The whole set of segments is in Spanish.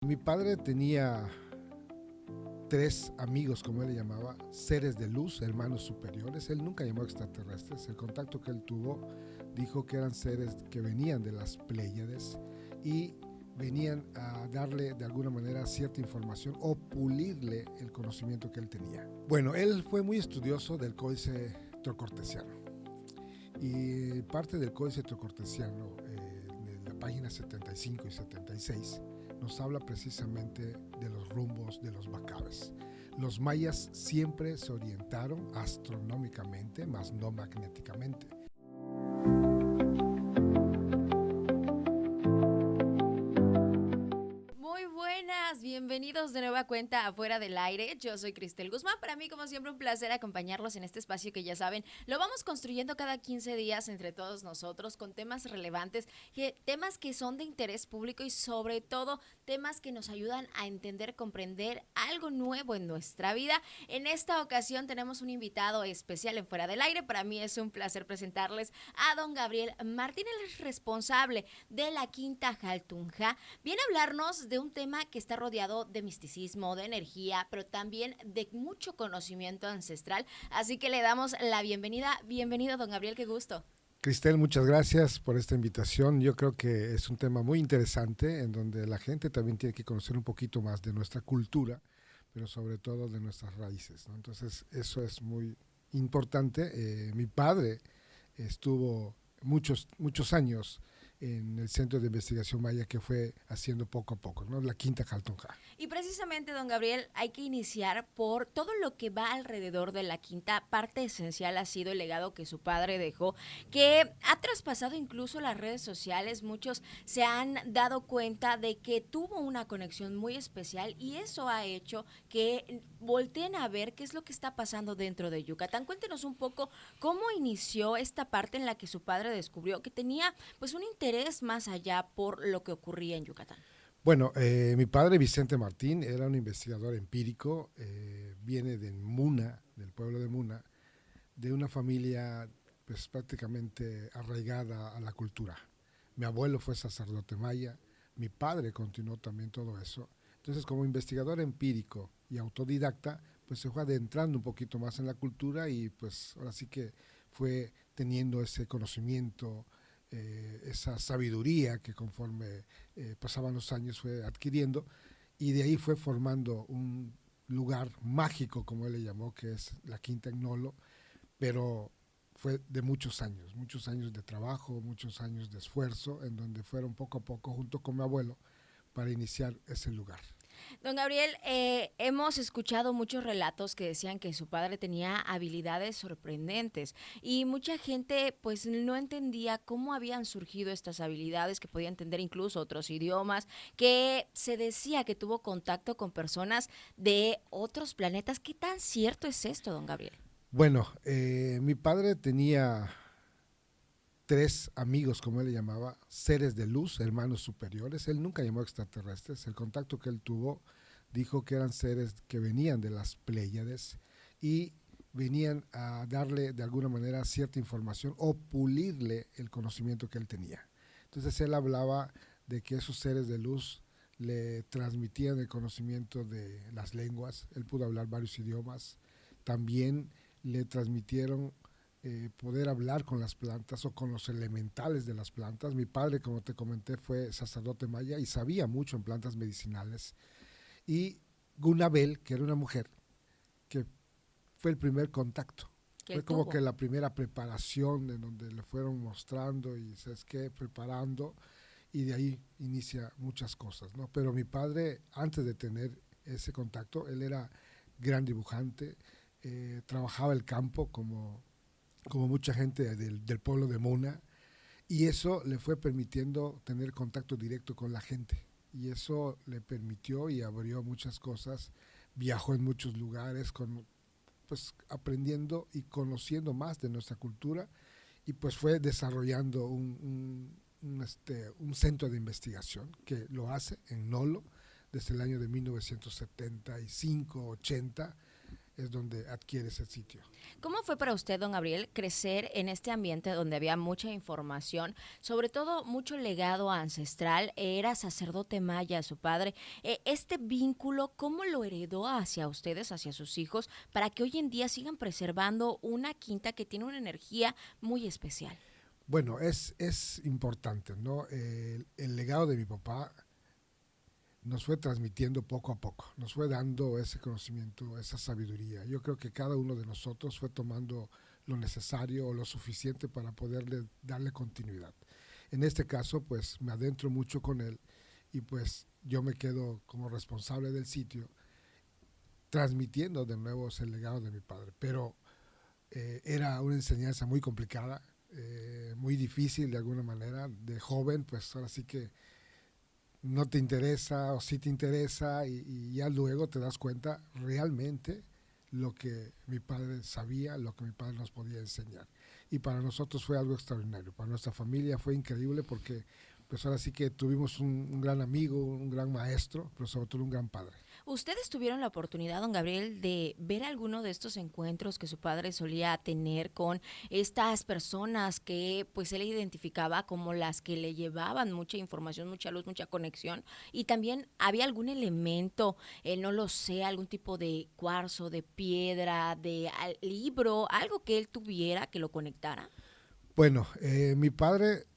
Mi padre tenía tres amigos, como él le llamaba, seres de luz, hermanos superiores. Él nunca llamó extraterrestres. El contacto que él tuvo dijo que eran seres que venían de las Pléyades y venían a darle de alguna manera cierta información o pulirle el conocimiento que él tenía. Bueno, él fue muy estudioso del códice trocortesiano y parte del códice trocortesiano, en la página 75 y 76, nos habla precisamente de los rumbos de los Macabes. Los mayas siempre se orientaron astronómicamente, más no magnéticamente. Muy buenas, bienvenidos de nueva cuenta Afuera del Aire. Yo soy Cristel Guzmán. Para mí, como siempre, un placer acompañarlos en este espacio que ya saben, lo vamos construyendo cada 15 días entre todos nosotros con temas relevantes, temas que son de interés público y sobre todo temas que nos ayudan a entender, comprender algo nuevo en nuestra vida. En esta ocasión tenemos un invitado especial en Fuera del Aire. Para mí es un placer presentarles a don Gabriel Martín, el responsable de la Quinta Jaltunja. Viene a hablarnos de un tema que está rodeado de misticismo, de energía, pero también de mucho conocimiento ancestral. Así que le damos la bienvenida. Bienvenido, don Gabriel, qué gusto. Cristel, muchas gracias por esta invitación. Yo creo que es un tema muy interesante en donde la gente también tiene que conocer un poquito más de nuestra cultura, pero sobre todo de nuestras raíces, ¿no? Entonces, eso es muy importante. Mi padre estuvo muchos años en el Centro de Investigación Maya, que fue haciendo poco a poco, ¿no? La Quinta Jaltunja. Y precisamente, don Gabriel, hay que iniciar por todo lo que va alrededor de la quinta. Parte esencial ha sido el legado que su padre dejó, que ha traspasado incluso las redes sociales. Muchos se han dado cuenta de que tuvo una conexión muy especial y eso ha hecho que volteen a ver qué es lo que está pasando dentro de Yucatán. Cuéntenos un poco cómo inició esta parte en la que su padre descubrió que tenía pues un interés más allá por lo que ocurría en Yucatán. Bueno, mi padre Vicente Martín era un investigador empírico, viene de Muna, del pueblo de Muna, de una familia pues prácticamente arraigada a la cultura. Mi abuelo fue sacerdote maya, mi padre continuó también todo eso. Entonces, como investigador empírico y autodidacta, pues se fue adentrando un poquito más en la cultura y pues ahora sí que fue teniendo ese conocimiento, esa sabiduría que conforme pasaban los años fue adquiriendo, y de ahí fue formando un lugar mágico, como él le llamó, que es la Quinta Nolo, pero fue de muchos años de trabajo, muchos años de esfuerzo, en donde fueron poco a poco, junto con mi abuelo, para iniciar ese lugar. Don Gabriel, hemos escuchado muchos relatos que decían que su padre tenía habilidades sorprendentes y mucha gente pues no entendía cómo habían surgido estas habilidades, que podía entender incluso otros idiomas, que se decía que tuvo contacto con personas de otros planetas. ¿Qué tan cierto es esto, don Gabriel? Bueno, mi padre tenía tres amigos, como él le llamaba, seres de luz, hermanos superiores. Él nunca llamó extraterrestres. El contacto que él tuvo dijo que eran seres que venían de las Pléyades y venían a darle de alguna manera cierta información o pulirle el conocimiento que él tenía. Entonces él hablaba de que esos seres de luz le transmitían el conocimiento de las lenguas. Él pudo hablar varios idiomas. También le transmitieron poder hablar con las plantas o con los elementales de las plantas. Mi padre, como te comenté, fue sacerdote maya y sabía mucho en plantas medicinales. Y Gunabel, que era una mujer, que fue el primer contacto. Que Fue él como tuvo. que la primera preparación en donde le fueron mostrando y, ¿sabes qué?, preparando, y de ahí inicia muchas cosas, ¿no? Pero mi padre, antes de tener ese contacto, él era gran dibujante, trabajaba el campo como mucha gente del pueblo de Muna, y eso le fue permitiendo tener contacto directo con la gente. Y eso le permitió y abrió muchas cosas. Viajó en muchos lugares, pues aprendiendo y conociendo más de nuestra cultura, y pues fue desarrollando un centro de investigación que lo hace en Nolo desde el año de 1975-80. es donde adquieres el sitio. ¿Cómo fue para usted, don Gabriel, crecer en este ambiente donde había mucha información, sobre todo mucho legado ancestral? Era sacerdote maya, su padre. Este vínculo, ¿cómo lo heredó hacia ustedes, hacia sus hijos, para que hoy en día sigan preservando una quinta que tiene una energía muy especial? Bueno, es importante, ¿no? El legado de mi papá nos fue transmitiendo poco a poco, nos fue dando ese conocimiento, esa sabiduría. Yo creo que cada uno de nosotros fue tomando lo necesario o lo suficiente para poderle darle continuidad. En este caso, pues me adentro mucho con él y pues yo me quedo como responsable del sitio, transmitiendo de nuevo ese legado de mi padre. Pero era una enseñanza muy complicada, muy difícil de alguna manera. De joven, pues ahora sí que no te interesa o sí te interesa y ya luego te das cuenta realmente lo que mi padre sabía, lo que mi padre nos podía enseñar. Y para nosotros fue algo extraordinario, para nuestra familia fue increíble porque pues ahora sí que tuvimos un gran amigo, un gran maestro, pero sobre todo un gran padre. ¿Ustedes tuvieron la oportunidad, don Gabriel, de ver alguno de estos encuentros que su padre solía tener con estas personas que pues él identificaba como las que le llevaban mucha información, mucha luz, mucha conexión? Y también había algún elemento, no lo sé, algún tipo de cuarzo, de piedra, de libro, algo que él tuviera que lo conectara. Bueno, mi padre,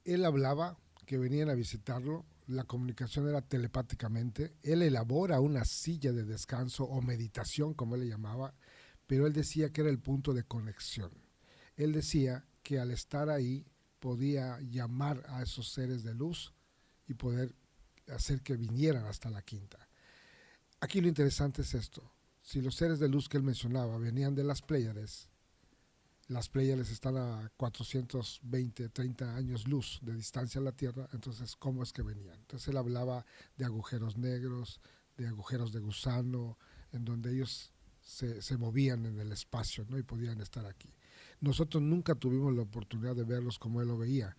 él hablaba que venían a visitarlo, la comunicación era telepáticamente, él elabora una silla de descanso o meditación, como él le llamaba, pero él decía que era el punto de conexión. Él decía que al estar ahí podía llamar a esos seres de luz y poder hacer que vinieran hasta la quinta. Aquí lo interesante es esto, si los seres de luz que él mencionaba venían de las Pléyades están a 420, 30 años luz de distancia a la Tierra, entonces, ¿cómo es que venían? Entonces, él hablaba de agujeros negros, de agujeros de gusano, en donde ellos se movían en el espacio, ¿no? Y podían estar aquí. Nosotros nunca tuvimos la oportunidad de verlos como él lo veía,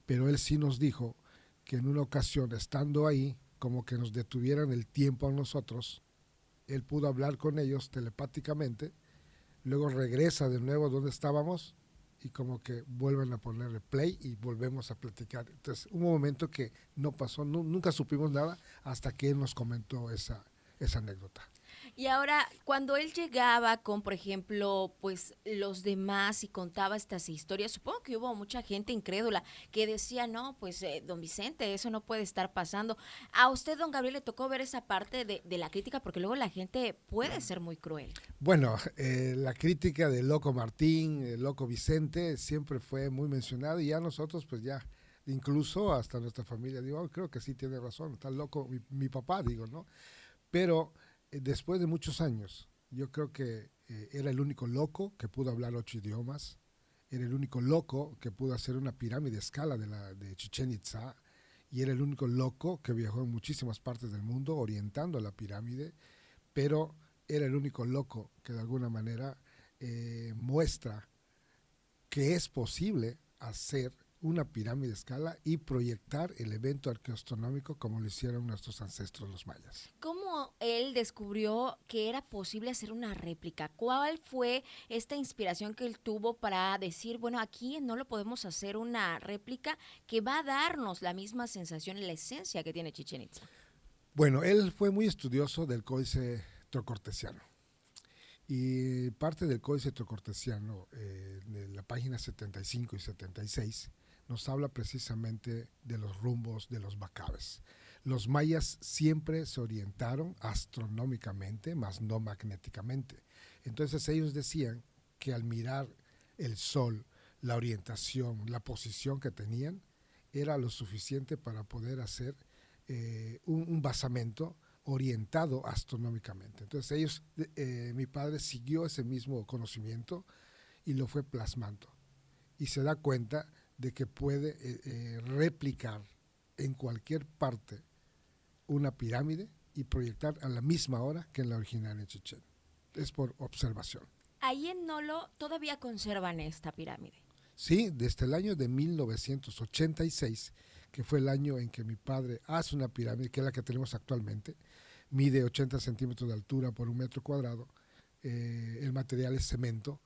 pero él sí nos dijo que en una ocasión, estando ahí, como que nos detuvieran el tiempo a nosotros, él pudo hablar con ellos telepáticamente. Luego regresa de nuevo donde estábamos y como que vuelven a ponerle play y volvemos a platicar. Entonces, un momento que no pasó, nunca supimos nada hasta que él nos comentó esa anécdota. Y ahora, cuando él llegaba con, por ejemplo, pues los demás y contaba estas historias, supongo que hubo mucha gente incrédula que decía, no, pues don Vicente, eso no puede estar pasando. A usted, don Gabriel, le tocó ver esa parte de la crítica, porque luego la gente puede ser muy cruel. Bueno, la crítica del loco Martín, el loco Vicente, siempre fue muy mencionada y ya nosotros, pues ya, incluso hasta nuestra familia, digo, oh, creo que sí tiene razón, está loco mi papá, digo, ¿no? Pero después de muchos años, yo creo que era el único loco que pudo hablar 8 idiomas, era el único loco que pudo hacer una pirámide a escala de Chichén Itzá, y era el único loco que viajó en muchísimas partes del mundo orientando la pirámide, pero era el único loco que de alguna manera muestra que es posible hacer una pirámide a escala y proyectar el evento arqueoastronómico como lo hicieron nuestros ancestros los mayas. ¿Cómo él descubrió que era posible hacer una réplica? ¿Cuál fue esta inspiración que él tuvo para decir, bueno, aquí no lo podemos hacer una réplica que va a darnos la misma sensación, la esencia que tiene Chichén Itzá? Bueno, él fue muy estudioso del códice trocortesiano. Y parte del códice trocortesiano, de la página 75 y 76, nos habla precisamente de los rumbos de los bacabes. Los mayas siempre se orientaron astronómicamente, más no magnéticamente. Entonces ellos decían que al mirar el sol, la orientación, la posición que tenían, era lo suficiente para poder hacer un basamento orientado astronómicamente. Entonces ellos, mi padre siguió ese mismo conocimiento y lo fue plasmando. Y se da cuenta de que puede replicar en cualquier parte una pirámide y proyectar a la misma hora que en la original en Chichén. Es por observación. Ahí en Nolo todavía conservan esta pirámide. Sí, desde el año de 1986, que fue el año en que mi padre hace una pirámide, que es la que tenemos actualmente, mide 80 centímetros de altura por 1 metro cuadrado, el material es cemento.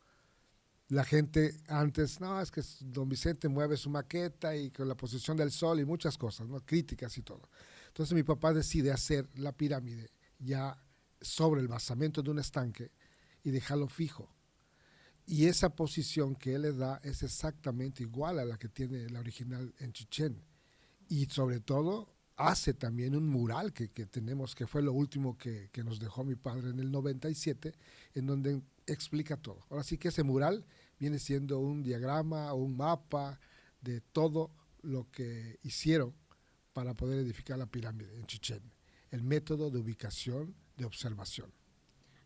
La gente antes, no, es que don Vicente mueve su maqueta y con la posición del sol y muchas cosas, ¿no? Críticas y todo. Entonces mi papá decide hacer la pirámide ya sobre el basamento de un estanque y dejarlo fijo. Y esa posición que él le da es exactamente igual a la que tiene la original en Chichén. Y sobre todo hace también un mural que tenemos, que fue lo último que nos dejó mi padre en el 97, en donde explica todo. Ahora sí que ese mural viene siendo un diagrama o un mapa de todo lo que hicieron para poder edificar la pirámide en Chichén. El método de ubicación, de observación.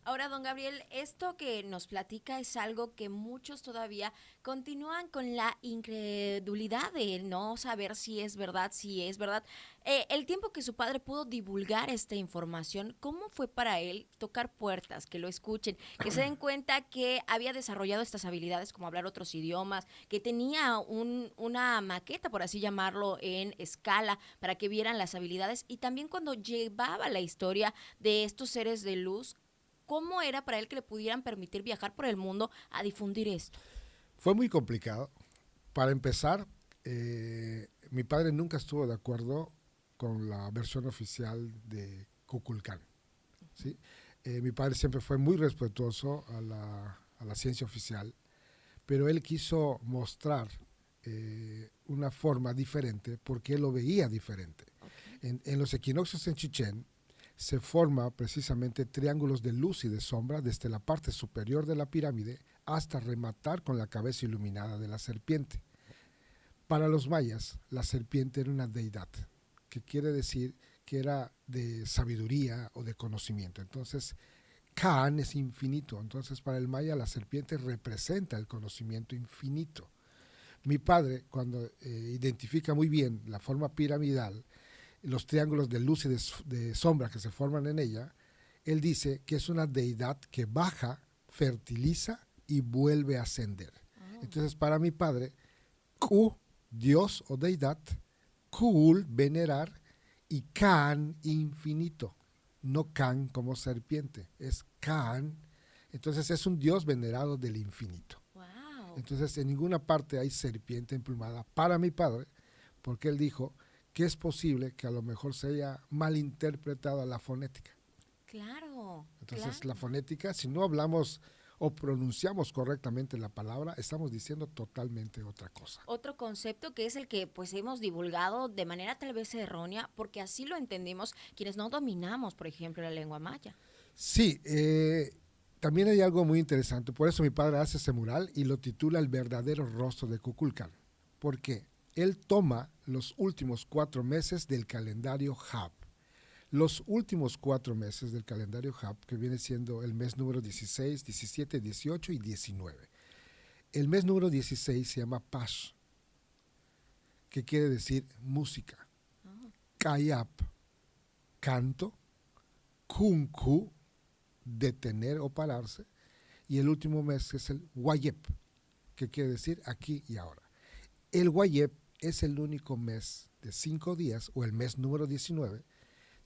Ahora, don Gabriel, esto que nos platica es algo que muchos todavía continúan con la incredulidad de no saber si es verdad, si es verdad. El tiempo que su padre pudo divulgar esta información, ¿cómo fue para él tocar puertas, que lo escuchen, que se den cuenta que había desarrollado estas habilidades como hablar otros idiomas, que tenía una maqueta, por así llamarlo, en escala para que vieran las habilidades y también cuando llevaba la historia de estos seres de luz? ¿Cómo era para él que le pudieran permitir viajar por el mundo a difundir esto? Fue muy complicado. Para empezar, mi padre nunca estuvo de acuerdo con la versión oficial de Kukulcán, ¿sí? Mi padre siempre fue muy respetuoso a la ciencia oficial, pero él quiso mostrar una forma diferente porque él lo veía diferente. Okay. En los equinoccios en Chichén, se forma precisamente triángulos de luz y de sombra desde la parte superior de la pirámide hasta rematar con la cabeza iluminada de la serpiente. Para los mayas, la serpiente era una deidad, que quiere decir que era de sabiduría o de conocimiento. Entonces, Kaan es infinito. Entonces, para el maya, la serpiente representa el conocimiento infinito. Mi padre, cuando identifica muy bien la forma piramidal, los triángulos de luz y de sombra que se forman en ella, él dice que es una deidad que baja, fertiliza y vuelve a ascender. Oh. Entonces, para mi padre, Ku, Dios o deidad, Kul, venerar, y Kaan, infinito. No Kan como serpiente, es Kaan. Entonces, es un Dios venerado del infinito. Wow. Entonces, en ninguna parte hay serpiente emplumada para mi padre, porque él dijo que es posible que a lo mejor se haya malinterpretado la fonética. Claro. Entonces, claro. la fonética, si no hablamos o pronunciamos correctamente la palabra, estamos diciendo totalmente otra cosa. Otro concepto que es el que pues hemos divulgado de manera tal vez errónea, porque así lo entendimos quienes no dominamos, por ejemplo, la lengua maya. Sí, también hay algo muy interesante. Por eso mi padre hace ese mural y lo titula El verdadero rostro de Kukulcán. ¿Por qué? Él toma los últimos 4 meses del calendario Hab. Los últimos 4 meses del calendario Hab, que viene siendo el mes número 16, 17, 18 y 19. El mes número 16 se llama Pash, que quiere decir música. Oh. Kayap, canto. Kunku, detener o pararse. Y el último mes es el Wayep, que quiere decir aquí y ahora. El Wayep es el único mes de 5 días, o el mes número 19.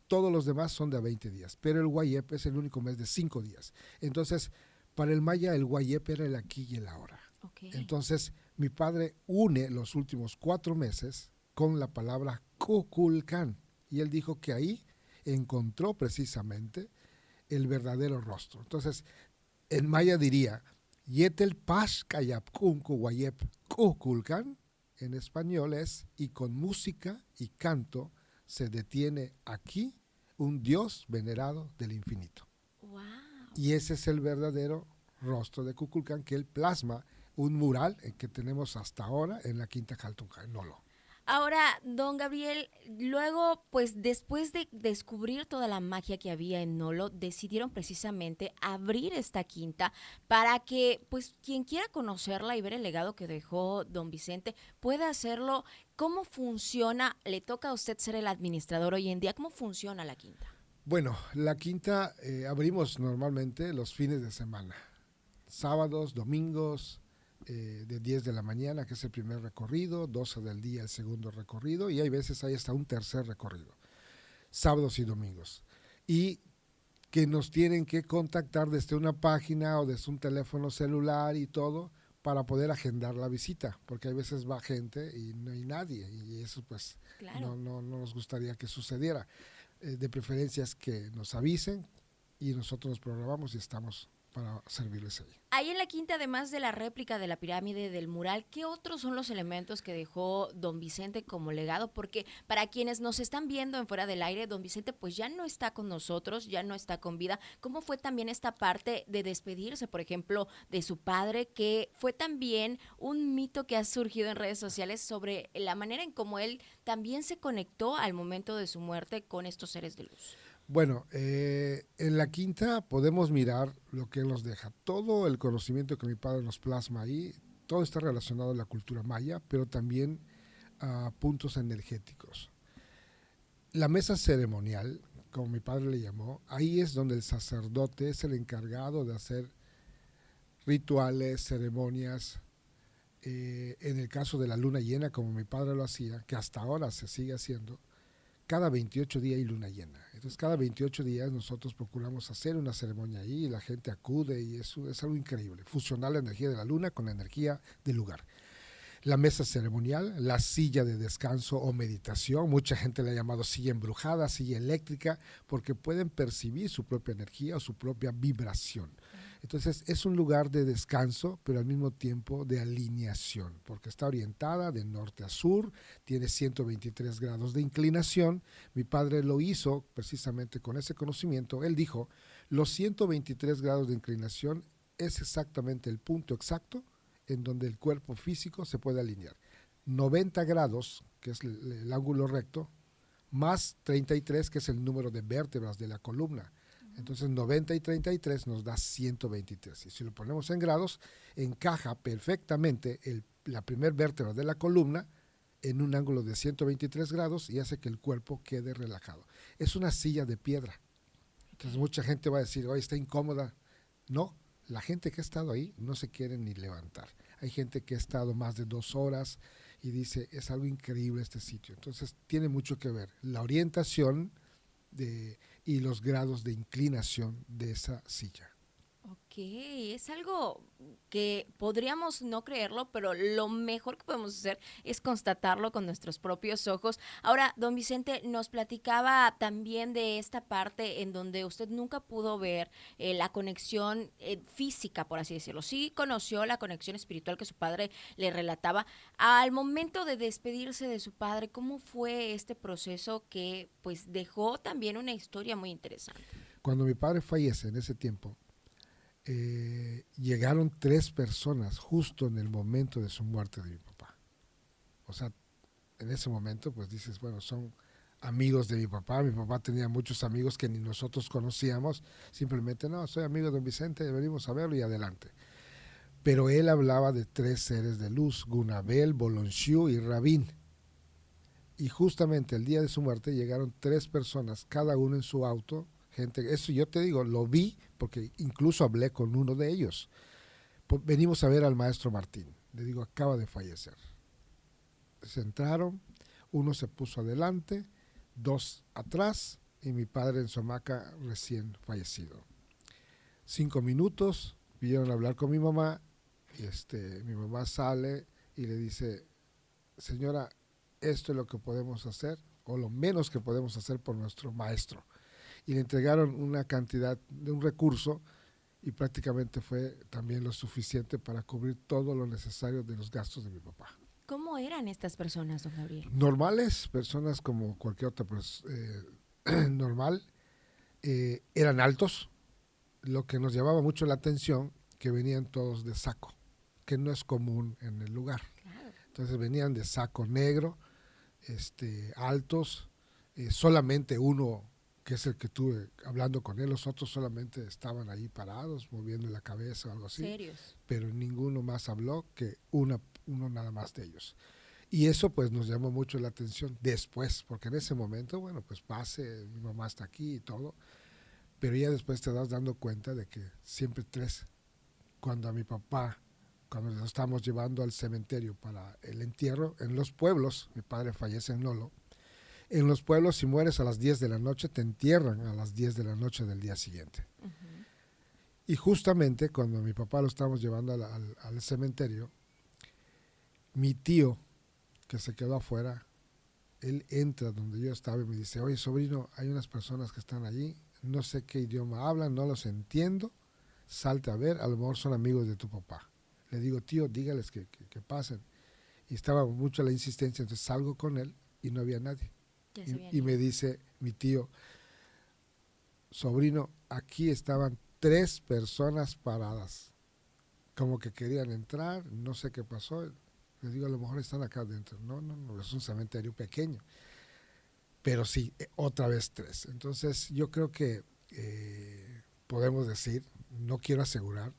Todos los demás son de 20 días, pero el Wayep es el único mes de 5 días. Entonces, para el maya, el Wayep era el aquí y el ahora. Okay. Entonces, mi padre une los últimos 4 meses con la palabra Kukulcán. Y él dijo que ahí encontró precisamente el verdadero rostro. Entonces, en maya diría, Yetel Pash Kayap Kunku Wayep Kukulcán. En español es, y con música y canto se detiene aquí un Dios venerado del infinito. Wow. Y ese es el verdadero rostro de Kukulcán, que él plasma un mural que tenemos hasta ahora en la Quinta Jaltunja, en Nolo. Ahora, don Gabriel, luego, pues después de descubrir toda la magia que había en Nolo, decidieron precisamente abrir esta quinta para que, pues, quien quiera conocerla y ver el legado que dejó don Vicente, pueda hacerlo. ¿Cómo funciona? Le toca a usted ser el administrador hoy en día. ¿Cómo funciona la quinta? Bueno, la quinta abrimos normalmente los fines de semana, sábados, domingos, de 10 de la mañana, que es el primer recorrido, 12 del día el segundo recorrido, y hay veces hay hasta un tercer recorrido, sábados y domingos. Y que nos tienen que contactar desde una página o desde un teléfono celular y todo para poder agendar la visita, porque a veces va gente y no hay nadie, y eso pues Claro. no nos gustaría que sucediera. De preferencia es que nos avisen y nosotros nos programamos y estamos para servirles ahí. Ahí en la quinta, además de la réplica de la pirámide del mural, ¿qué otros son los elementos que dejó don Vicente como legado? Porque para quienes nos están viendo en Fuera del Aire, don Vicente pues ya no está con nosotros, ya no está con vida. ¿Cómo fue también esta parte de despedirse, por ejemplo, de su padre, que fue también un mito que ha surgido en redes sociales sobre la manera en cómo él también se conectó al momento de su muerte con estos seres de luz? Bueno, en la quinta podemos mirar lo que él nos deja. Todo el conocimiento que mi padre nos plasma ahí, todo está relacionado a la cultura maya, pero también a puntos energéticos. La mesa ceremonial, como mi padre le llamó, ahí es donde el sacerdote es el encargado de hacer rituales, ceremonias. En el caso de la luna llena, como mi padre lo hacía, que hasta ahora se sigue haciendo, cada 28 días hay luna llena. Entonces, cada 28 días nosotros procuramos hacer una ceremonia ahí y la gente acude y eso es algo increíble. Fusionar la energía de la luna con la energía del lugar. La mesa ceremonial, la silla de descanso o meditación, mucha gente le ha llamado silla embrujada, silla eléctrica, porque pueden percibir su propia energía o su propia vibración. Entonces es un lugar de descanso, pero al mismo tiempo de alineación, porque está orientada de norte a sur, tiene 123 grados de inclinación. Mi padre lo hizo precisamente con ese conocimiento. Él dijo, los 123 grados de inclinación es exactamente el punto exacto en donde el cuerpo físico se puede alinear. 90 grados, que es el ángulo recto, más 33, que es el número de vértebras de la columna. Entonces 90 y 33 nos da 123. Y si lo ponemos en grados, encaja perfectamente la primer vértebra de la columna en un ángulo de 123 grados y hace que el cuerpo quede relajado. Es una silla de piedra. Entonces mucha gente va a decir, oye, está incómoda. No, la gente que ha estado ahí no se quiere ni levantar. Hay gente que ha estado más de 2 horas y dice, es algo increíble este sitio. Entonces tiene mucho que ver la orientación y los grados de inclinación de esa silla. Ok, es algo que podríamos no creerlo, pero lo mejor que podemos hacer es constatarlo con nuestros propios ojos. Ahora, don Vicente nos platicaba también de esta parte en donde usted nunca pudo ver la conexión física, por así decirlo. Sí conoció la conexión espiritual que su padre le relataba. Al momento de despedirse de su padre, ¿cómo fue este proceso que pues dejó también una historia muy interesante? Cuando mi padre fallece en ese tiempo, llegaron 3 personas justo en el momento de su muerte de mi papá. O sea, en ese momento pues dices, bueno, son amigos de mi papá. Mi papá tenía muchos amigos que ni nosotros conocíamos. Simplemente, no, soy amigo de don Vicente, venimos a verlo y adelante. Pero él hablaba de 3 seres de luz, Gunabel, Bolonshiu y Rabin. Y justamente el día de su muerte llegaron 3 personas, cada uno en su auto. Gente, eso yo te digo, lo vi porque incluso hablé con uno de ellos. Venimos a ver al maestro Martín. Le digo, acaba de fallecer. Se entraron, uno se puso adelante, 2 atrás y mi padre en su hamaca recién fallecido. 5 minutos, vinieron a hablar con mi mamá y mi mamá sale y le dice, señora, esto es lo que podemos hacer o lo menos que podemos hacer por nuestro maestro. Y le entregaron una cantidad de un recurso y prácticamente fue también lo suficiente para cubrir todo lo necesario de los gastos de mi papá. ¿Cómo eran estas personas, don Gabriel? Normales, personas como cualquier otra normal, eran altos, lo que nos llamaba mucho la atención, que venían todos de saco, que no es común en el lugar. Claro. Entonces venían de saco negro, altos, solamente uno que es el que estuve hablando con él, los otros solamente estaban ahí parados, moviendo la cabeza o algo así. ¿Serios? Pero ninguno más habló que uno nada más de ellos. Y eso pues nos llamó mucho la atención después, porque en ese momento, bueno, pues pase, mi mamá está aquí y todo, pero ya después te das dando cuenta de que siempre 3, cuando a mi papá, cuando lo estamos llevando al cementerio para el entierro, en los pueblos, mi padre fallece en Nolo, En los pueblos, si mueres a las 10 de la noche, te entierran a las 10 de la noche del día siguiente. Ujú. Y justamente cuando mi papá lo estábamos llevando al cementerio, mi tío, que se quedó afuera, él entra donde yo estaba y me dice, oye, sobrino, hay unas personas que están allí, no sé qué idioma hablan, no los entiendo, salte a ver, a lo mejor son amigos de tu papá. Le digo, tío, dígales que pasen. Y estaba mucho la insistencia, entonces salgo con él y no había nadie. Ya se habían Y me ido. dice mi tío, sobrino, aquí estaban 3 personas paradas, como que querían entrar, no sé qué pasó. Le digo, a lo mejor están acá adentro. No, no, no, es un cementerio pequeño. Pero sí, otra vez 3. Entonces yo creo que podemos decir, no quiero asegurar,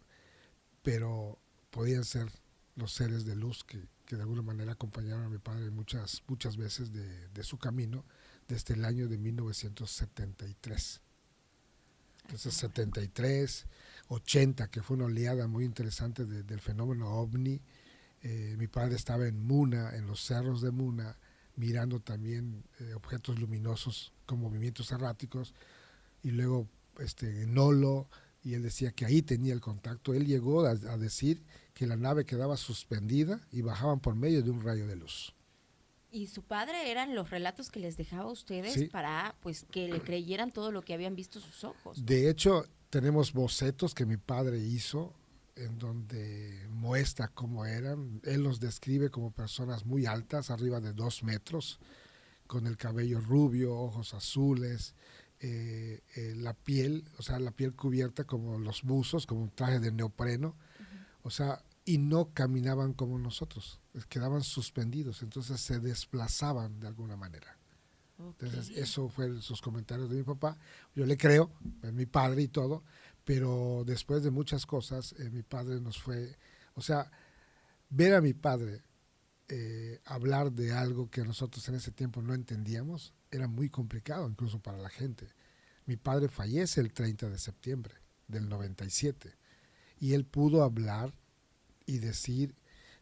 pero podían ser los seres de luz que de alguna manera acompañaron a mi padre muchas veces de su camino desde el año de 1973. Entonces 73, 80, que fue una oleada muy interesante del fenómeno ovni. Mi padre estaba en Muna, en los cerros de Muna, mirando también objetos luminosos con movimientos erráticos, y luego en Nolo, y él decía que ahí tenía el contacto. Él llegó a decir que la nave quedaba suspendida y bajaban por medio de un rayo de luz. Y su padre eran los relatos que les dejaba a ustedes Sí. para pues que le creyeran todo lo que habían visto sus ojos, ¿no? De hecho, tenemos bocetos que mi padre hizo en donde muestra cómo eran. Él los describe como personas muy altas, arriba de 2 metros, con el cabello rubio, ojos azules, la piel, o sea, la piel cubierta como los buzos, como un traje de neopreno, o sea, y no caminaban como nosotros, quedaban suspendidos, entonces se desplazaban de alguna manera. Entonces, Ok. eso fue sus comentarios de mi papá. Yo le creo, es mi padre y todo, pero después de muchas cosas, mi padre nos fue, o sea, ver a mi padre hablar de algo que nosotros en ese tiempo no entendíamos era muy complicado, incluso para la gente. Mi padre fallece el 30 de septiembre del 97 y él pudo hablar y decir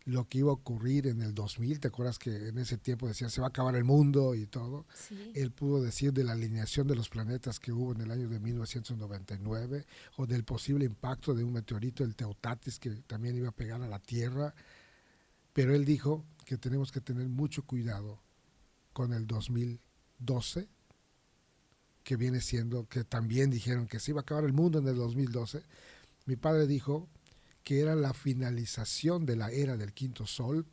lo que iba a ocurrir en el 2000. ¿Te acuerdas que en ese tiempo decían se va a acabar el mundo y todo? Sí. Él pudo decir de la alineación de los planetas que hubo en el año de 1999, o del posible impacto de un meteorito, el Teotatis, que también iba a pegar a la Tierra. Pero él dijo que tenemos que tener mucho cuidado con el 2012, que viene siendo, que también dijeron que se iba a acabar el mundo en el 2012. Mi padre dijo que era la finalización de la era del quinto sol,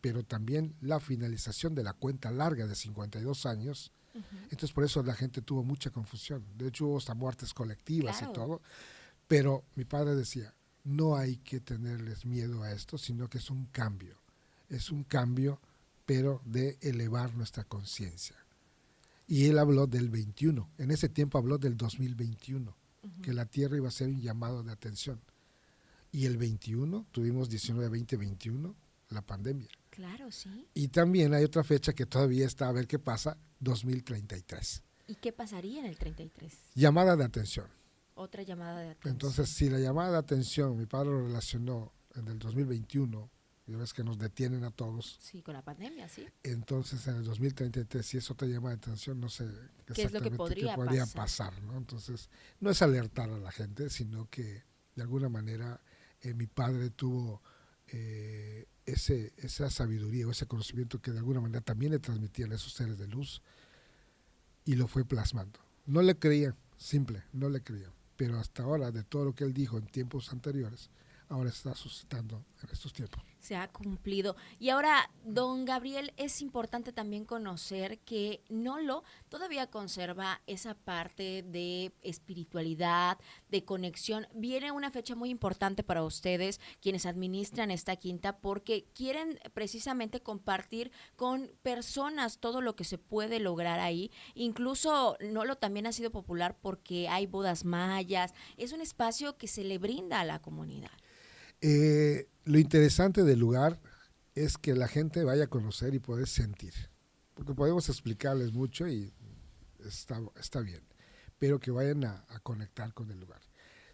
pero también la finalización de la cuenta larga de 52 años. Ujú. Entonces por eso la gente tuvo mucha confusión. De hecho hubo hasta muertes colectivas y Claro. todo. Pero mi padre decía, no hay que tenerles miedo a esto, sino que es un cambio. Es un cambio, pero de elevar nuestra conciencia. Y él habló del 21. En ese tiempo habló del 2021, que Ujú. la Tierra iba a ser un llamado de atención. Y el 21, tuvimos 19, 20, 21, la pandemia. Claro, sí. Y también hay otra fecha que todavía está a ver qué pasa, 2033. ¿Y qué pasaría en el 33? Llamada de atención. Otra llamada de atención. Entonces, si la llamada de atención, mi padre lo relacionó en el 2021, ya ves que nos detienen a todos, Sí, con la pandemia, sí. entonces en el 2033, si es otra llamada de atención, no sé ¿Qué es lo que exactamente qué podría podría pasar? pasar, ¿no? Entonces, no es alertar a la gente, sino que de alguna manera mi padre tuvo esa sabiduría o ese conocimiento que de alguna manera también le transmitían esos seres de luz, y lo fue plasmando. No le creían, simple, no le creían. Pero hasta ahora, de todo lo que él dijo en tiempos anteriores, ahora está suscitando en estos tiempos. Se ha cumplido. Y ahora, don Gabriel, es importante también conocer que Nolo todavía conserva esa parte de espiritualidad, de conexión. Viene una fecha muy importante para ustedes, quienes administran esta quinta, porque quieren precisamente compartir con personas todo lo que se puede lograr ahí. Incluso Nolo también ha sido popular porque hay bodas mayas. Es un espacio que se le brinda a la comunidad. Lo interesante del lugar es que la gente vaya a conocer y poder sentir, porque podemos explicarles mucho y está bien, pero que vayan a conectar con el lugar.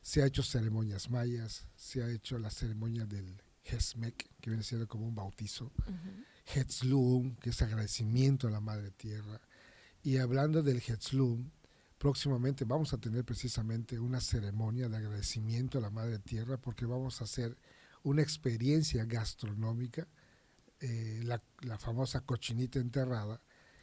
Se ha hecho ceremonias mayas, se ha hecho la ceremonia del Hesmek, que viene siendo como un bautizo, Uh-huh. Hetzlum, que es agradecimiento a la Madre Tierra, Y hablando del Hetzlum, próximamente vamos a tener precisamente una ceremonia de agradecimiento a la Madre Tierra porque vamos a hacer una experiencia gastronómica, la famosa cochinita enterrada,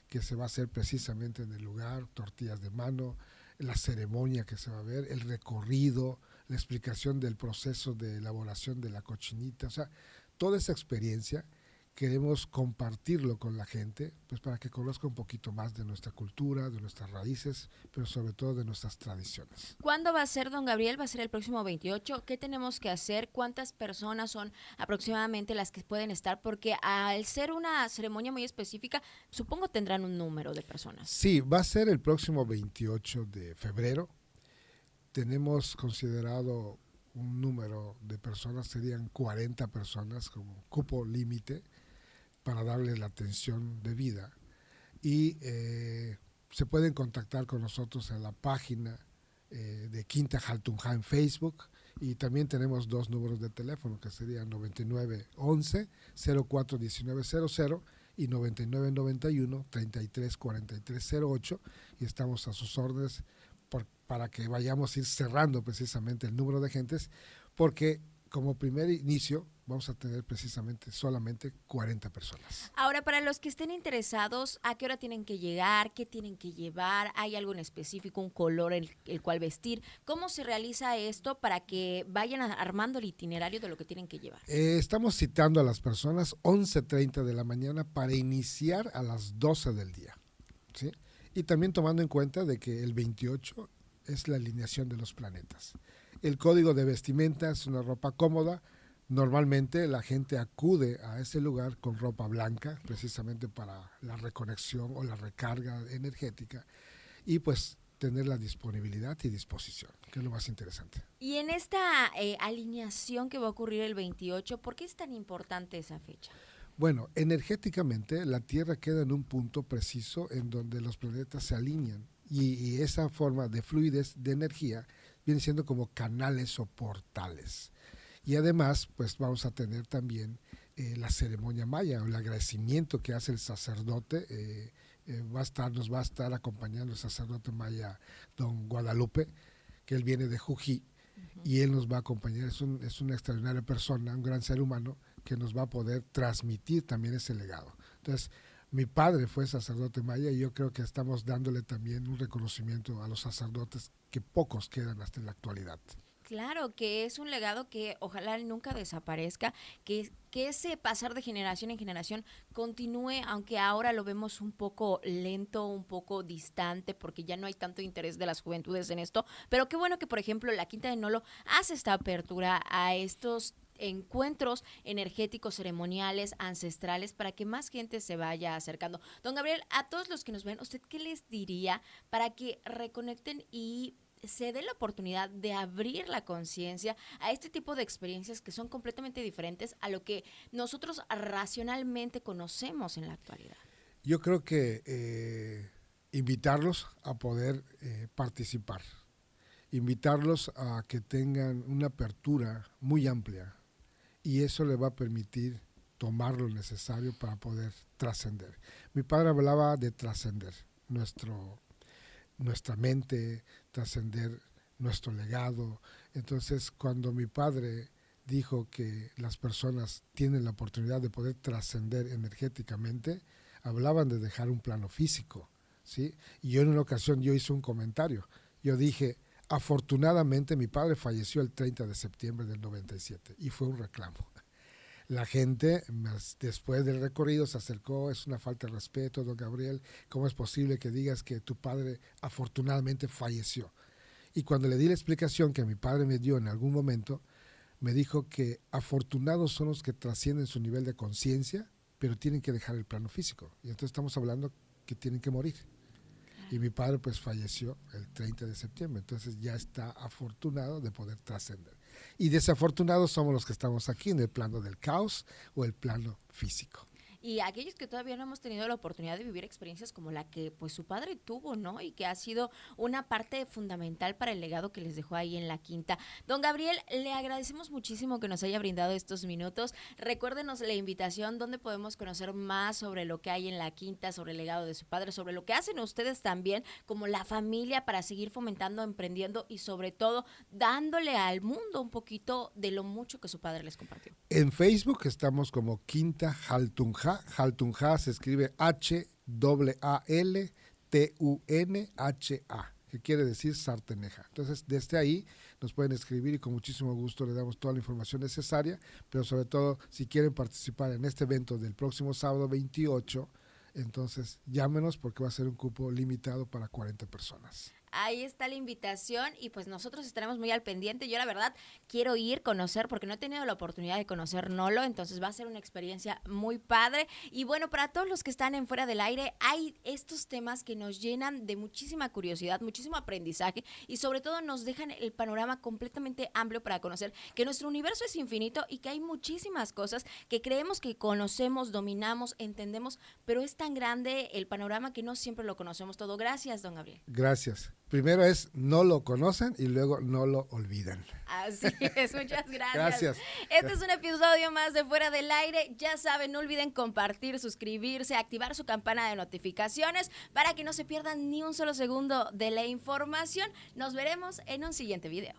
que se va a hacer precisamente en el lugar, tortillas de mano, la ceremonia que se va a ver, el recorrido, la explicación del proceso de elaboración de la cochinita, o sea, toda esa experiencia queremos compartirlo con la gente, pues para que conozca un poquito más de nuestra cultura, de nuestras raíces, pero sobre todo de nuestras tradiciones. ¿Cuándo va a ser, don Gabriel? ¿Va a ser el próximo 28? ¿Qué tenemos que hacer? ¿Cuántas personas son aproximadamente las que pueden estar? Porque al ser una ceremonia muy específica, supongo tendrán un número de personas. Sí, va a ser el próximo 28 de febrero. Tenemos considerado un número de personas, serían 40 personas como cupo límite para darles la atención debida. Y se pueden contactar con nosotros en la página de Quinta Jaltunja en Facebook, y también tenemos 2 números de teléfono que serían 9911 041900 y 9991 334308, y estamos a sus órdenes para que vayamos a ir cerrando precisamente el número de gentes, porque como primer inicio vamos a tener precisamente solamente 40 personas. Ahora, para los que estén interesados, ¿a qué hora tienen que llegar? ¿Qué tienen que llevar? ¿Hay algo en específico, un color en el cual vestir? ¿Cómo se realiza esto para que vayan armando el itinerario de lo que tienen que llevar? Estamos citando a las personas 11:30 de la mañana para iniciar a las 12 del día, ¿sí? Y también tomando en cuenta de que el 28 es la alineación de los planetas. El código de vestimenta es una ropa cómoda. Normalmente la gente acude a ese lugar con ropa blanca, precisamente para la reconexión o la recarga energética, y pues tener la disponibilidad y disposición, que es lo más interesante. Y en esta alineación que va a ocurrir el 28, ¿por qué es tan importante esa fecha? Bueno, energéticamente la Tierra queda en un punto preciso en donde los planetas se alinean, y esa forma de fluidez de energía viene siendo como canales o portales. Y además, pues vamos a tener también la ceremonia maya, o el agradecimiento que hace el sacerdote. Nos va a estar acompañando el sacerdote maya, don Guadalupe, que él viene de Jují, y él nos va a acompañar. Es una extraordinaria persona, un gran ser humano, que nos va a poder transmitir también ese legado. Entonces, mi padre fue sacerdote maya, y yo creo que estamos dándole también un reconocimiento a los sacerdotes que pocos quedan hasta en la actualidad. Claro, que es un legado que ojalá nunca desaparezca, que ese pasar de generación en generación continúe, aunque ahora lo vemos un poco lento, un poco distante, porque ya no hay tanto interés de las juventudes en esto, pero qué bueno que, por ejemplo, la Quinta de Nolo hace esta apertura a estos encuentros energéticos, ceremoniales, ancestrales, para que más gente se vaya acercando. Don Gabriel, a todos los que nos ven, ¿usted qué les diría para que reconecten y se dé la oportunidad de abrir la conciencia a este tipo de experiencias que son completamente diferentes a lo que nosotros racionalmente conocemos en la actualidad? Yo creo que invitarlos a poder participar, invitarlos a que tengan una apertura muy amplia, y eso le va a permitir tomar lo necesario para poder trascender. Mi padre hablaba de trascender nuestra mente, trascender nuestro legado. Entonces, cuando mi padre dijo que las personas tienen la oportunidad de poder trascender energéticamente, hablaban de dejar un plano físico, ¿sí? Y yo en una ocasión hice un comentario. Yo dije, afortunadamente mi padre falleció el 30 de septiembre del 97, y fue un reclamo. La gente, después del recorrido, se acercó. Es una falta de respeto, don Gabriel. ¿Cómo es posible que digas que tu padre afortunadamente falleció? Y cuando le di la explicación que mi padre me dio en algún momento, me dijo que afortunados son los que trascienden su nivel de conciencia, pero tienen que dejar el plano físico. Y entonces estamos hablando que tienen que morir. Y mi padre pues falleció el 30 de septiembre, entonces ya está afortunado de poder trascender. Y desafortunados somos los que estamos aquí en el plano del caos o el plano físico. y aquellos que todavía no hemos tenido la oportunidad de vivir experiencias como la que pues su padre tuvo, ¿no? Y que ha sido una parte fundamental para el legado que les dejó ahí en la quinta. Don Gabriel, le agradecemos muchísimo que nos haya brindado estos minutos. Recuérdenos la invitación, donde podemos conocer más sobre lo que hay en la quinta, sobre el legado de su padre, sobre lo que hacen ustedes también como la familia para seguir fomentando, emprendiendo y sobre todo dándole al mundo un poquito de lo mucho que su padre les compartió. En Facebook estamos como Quinta Jaltunja. Jaltunja se escribe H-A-L-T-U-N-H-A, que quiere decir sarteneja. Entonces, desde ahí nos pueden escribir y con muchísimo gusto le damos toda la información necesaria, pero sobre todo, si quieren participar en este evento del próximo sábado 28, entonces llámenos porque va a ser un cupo limitado para 40 personas. Ahí está la invitación y pues nosotros estaremos muy al pendiente. Yo la verdad quiero ir, conocer, porque no he tenido la oportunidad de conocer Nolo, entonces va a ser una experiencia muy padre. Y bueno, para todos los que están en Fuera del Aire, hay estos temas que nos llenan de muchísima curiosidad, muchísimo aprendizaje y sobre todo nos dejan el panorama completamente amplio para conocer que nuestro universo es infinito y que hay muchísimas cosas que creemos que conocemos, dominamos, entendemos, pero es tan grande el panorama que no siempre lo conocemos todo. Gracias, don Gabriel. Gracias. Primero es no lo conocen y luego no lo olvidan. Así es, muchas gracias. Gracias. Este es un episodio más de Fuera del Aire. Ya saben, no olviden compartir, suscribirse, activar su campana de notificaciones para que no se pierdan ni un solo segundo de la información. Nos veremos en un siguiente video.